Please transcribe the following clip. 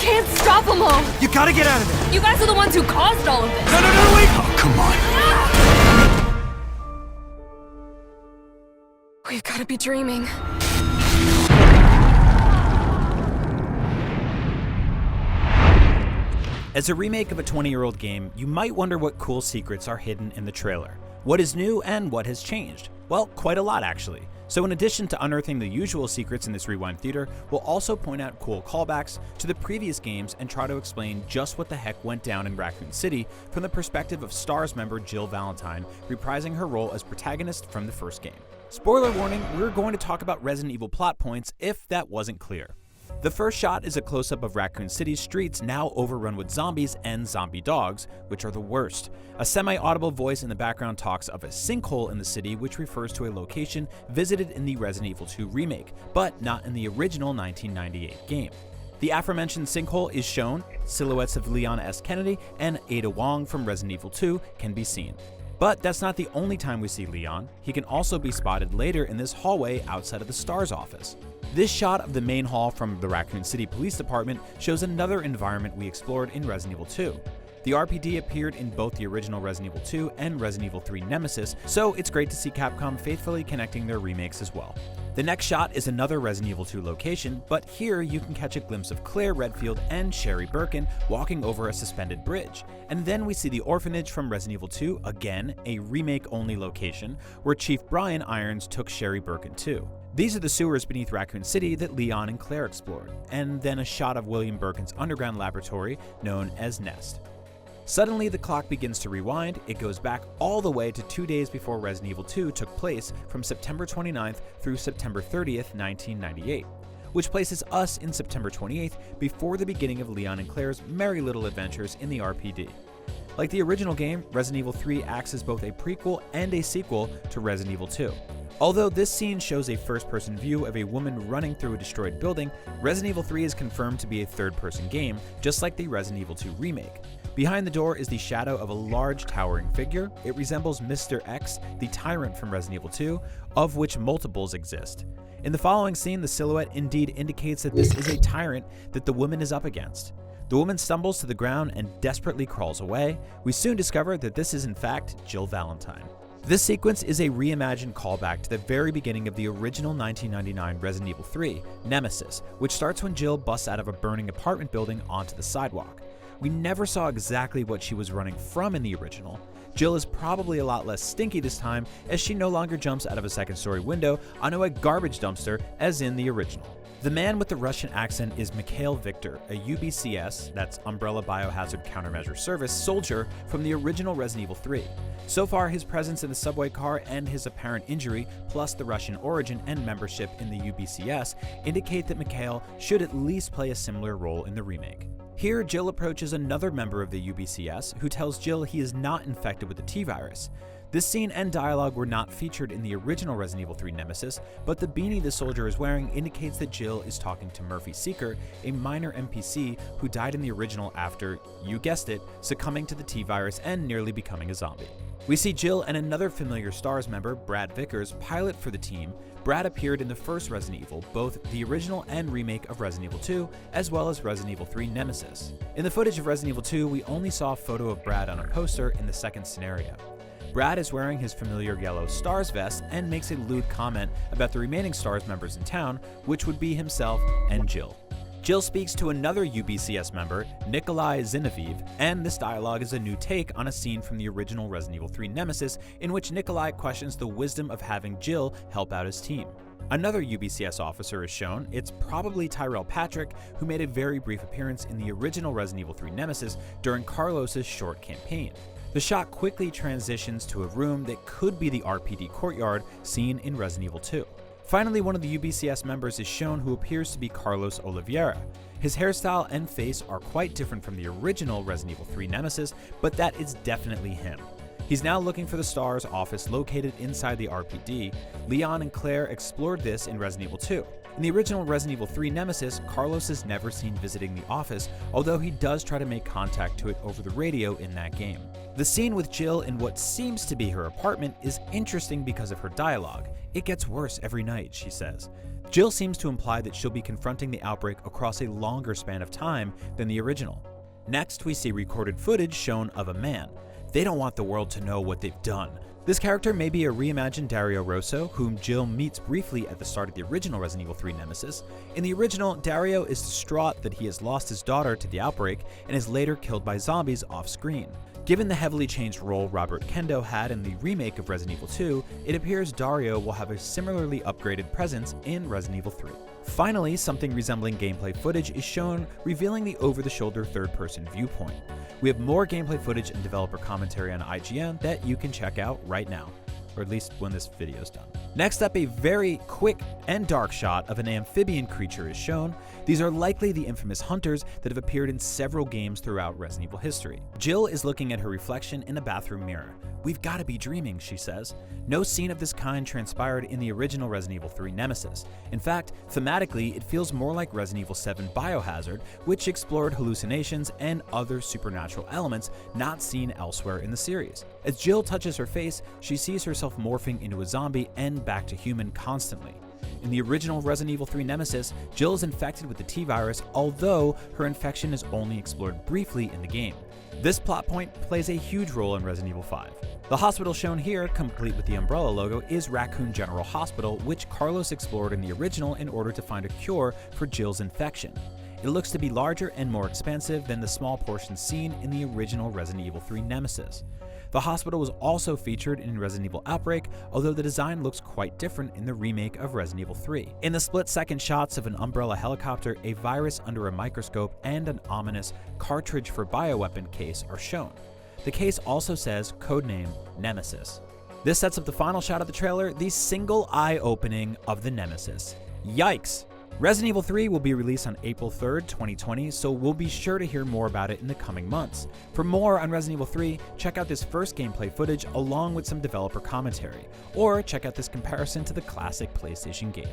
can't stop them all! You gotta get out of there! You guys are the ones who caused all of this! No, wait! Oh, come on. We've gotta be dreaming. As a remake of a 20-year-old game, you might wonder what cool secrets are hidden in the trailer. What is new and what has changed? Well, quite a lot actually. So in addition to unearthing the usual secrets in this Rewind Theater, we'll also point out cool callbacks to the previous games and try to explain just what the heck went down in Raccoon City from the perspective of S.T.A.R.S member Jill Valentine, reprising her role as protagonist from the first game. Spoiler warning, we're going to talk about Resident Evil plot points if that wasn't clear. The first shot is a close-up of Raccoon City's streets now overrun with zombies and zombie dogs, which are the worst. A semi-audible voice in the background talks of a sinkhole in the city, which refers to a location visited in the Resident Evil 2 remake, but not in the original 1998 game. The aforementioned sinkhole is shown, silhouettes of Leon S. Kennedy and Ada Wong from Resident Evil 2 can be seen. But that's not the only time we see Leon. He can also be spotted later in this hallway outside of the S.T.A.R.S office. This shot of the main hall from the Raccoon City Police Department shows another environment we explored in Resident Evil 2. The RPD appeared in both the original Resident Evil 2 and Resident Evil 3 Nemesis, so it's great to see Capcom faithfully connecting their remakes as well. The next shot is another Resident Evil 2 location, but here you can catch a glimpse of Claire Redfield and Sherry Birkin walking over a suspended bridge. And then we see the Orphanage from Resident Evil 2, again, a remake-only location, where Chief Brian Irons took Sherry Birkin to. These are the sewers beneath Raccoon City that Leon and Claire explored, and then a shot of William Birkin's underground laboratory known as Nest. Suddenly, the clock begins to rewind. It goes back all the way to 2 days before Resident Evil 2 took place, from September 29th through September 30th, 1998, which places us in September 28th before the beginning of Leon and Claire's merry little adventures in the RPD. Like the original game, Resident Evil 3 acts as both a prequel and a sequel to Resident Evil 2. Although this scene shows a first-person view of a woman running through a destroyed building, Resident Evil 3 is confirmed to be a third-person game, just like the Resident Evil 2 remake. Behind the door is the shadow of a large towering figure. It resembles Mr. X, the tyrant from Resident Evil 2, of which multiples exist. In the following scene, the silhouette indeed indicates that this is a tyrant that the woman is up against. The woman stumbles to the ground and desperately crawls away. We soon discover that this is in fact Jill Valentine. This sequence is a reimagined callback to the very beginning of the original 1999 Resident Evil 3, Nemesis, which starts when Jill busts out of a burning apartment building onto the sidewalk. We never saw exactly what she was running from in the original. Jill is probably a lot less stinky this time, as she no longer jumps out of a second-story window onto a garbage dumpster as in the original. The man with the Russian accent is Mikhail Victor, a UBCS, that's Umbrella Biohazard Countermeasure Service, soldier from the original Resident Evil 3. So far, his presence in the subway car and his apparent injury, plus the Russian origin and membership in the UBCS, indicate that Mikhail should at least play a similar role in the remake. Here, Jill approaches another member of the UBCS, who tells Jill he is not infected with the T-virus. This scene and dialogue were not featured in the original Resident Evil 3 Nemesis, but the beanie the soldier is wearing indicates that Jill is talking to Murphy Seeker, a minor NPC who died in the original after, you guessed it, succumbing to the T-virus and nearly becoming a zombie. We see Jill and another familiar S.T.A.R.S member, Brad Vickers, pilot for the team. Brad appeared in the first Resident Evil, both the original and remake of Resident Evil 2, as well as Resident Evil 3 Nemesis. In the footage of Resident Evil 2, we only saw a photo of Brad on a poster in the second scenario. Brad is wearing his familiar yellow S.T.A.R.S vest and makes a lewd comment about the remaining S.T.A.R.S members in town, which would be himself and Jill. Jill speaks to another UBCS member, Nikolai Zinoviev, and this dialogue is a new take on a scene from the original Resident Evil 3 Nemesis in which Nikolai questions the wisdom of having Jill help out his team. Another UBCS officer is shown. It's probably Tyrell Patrick, who made a very brief appearance in the original Resident Evil 3 Nemesis during Carlos's short campaign. The shot quickly transitions to a room that could be the RPD courtyard seen in Resident Evil 2. Finally, one of the UBCS members is shown who appears to be Carlos Olivera. His hairstyle and face are quite different from the original Resident Evil 3 Nemesis, but that is definitely him. He's now looking for the S.T.A.R.S office located inside the RPD. Leon and Claire explored this in Resident Evil 2. In the original Resident Evil 3 Nemesis, Carlos is never seen visiting the office, although he does try to make contact to it over the radio in that game. The scene with Jill in what seems to be her apartment is interesting because of her dialogue. It gets worse every night, she says. Jill seems to imply that she'll be confronting the outbreak across a longer span of time than the original. Next, we see recorded footage shown of a man. They don't want the world to know what they've done. This character may be a reimagined Dario Rosso, whom Jill meets briefly at the start of the original Resident Evil 3 nemesis. In the original, Dario is distraught that he has lost his daughter to the outbreak and is later killed by zombies off-screen. Given the heavily changed role Robert Kendo had in the remake of Resident Evil 2, it appears Dario will have a similarly upgraded presence in Resident Evil 3. Finally, something resembling gameplay footage is shown, revealing the over-the-shoulder third-person viewpoint. We have more gameplay footage and developer commentary on IGN that you can check out right now, or at least when this video is done. Next up, a very quick and dark shot of an amphibian creature is shown. These are likely the infamous hunters that have appeared in several games throughout Resident Evil history. Jill is looking at her reflection in a bathroom mirror. "We've got to be dreaming," she says. No scene of this kind transpired in the original Resident Evil 3 nemesis. In fact, thematically, it feels more like Resident Evil 7 Biohazard, which explored hallucinations and other supernatural elements not seen elsewhere in the series. As Jill touches her face, she sees herself morphing into a zombie and back to human constantly. In the original Resident Evil 3 nemesis, Jill is infected with the T-virus, although her infection is only explored briefly in the game. This plot point plays a huge role in Resident Evil 5. The hospital shown here, complete with the Umbrella logo, is Raccoon General Hospital, which Carlos explored in the original in order to find a cure for Jill's infection. It looks to be larger and more expansive than the small portions seen in the original Resident Evil 3 nemesis. The hospital was also featured in Resident Evil Outbreak, although the design looks quite different in the remake of Resident Evil 3. In the split-second shots of an Umbrella helicopter, a virus under a microscope, and an ominous cartridge for bioweapon case are shown. The case also says codename Nemesis. This sets up the final shot of the trailer, the single eye opening of the Nemesis. Yikes! Resident Evil 3 will be released on April 3rd, 2020, so we'll be sure to hear more about it in the coming months. For more on Resident Evil 3, check out this first gameplay footage along with some developer commentary, or check out this comparison to the classic PlayStation game.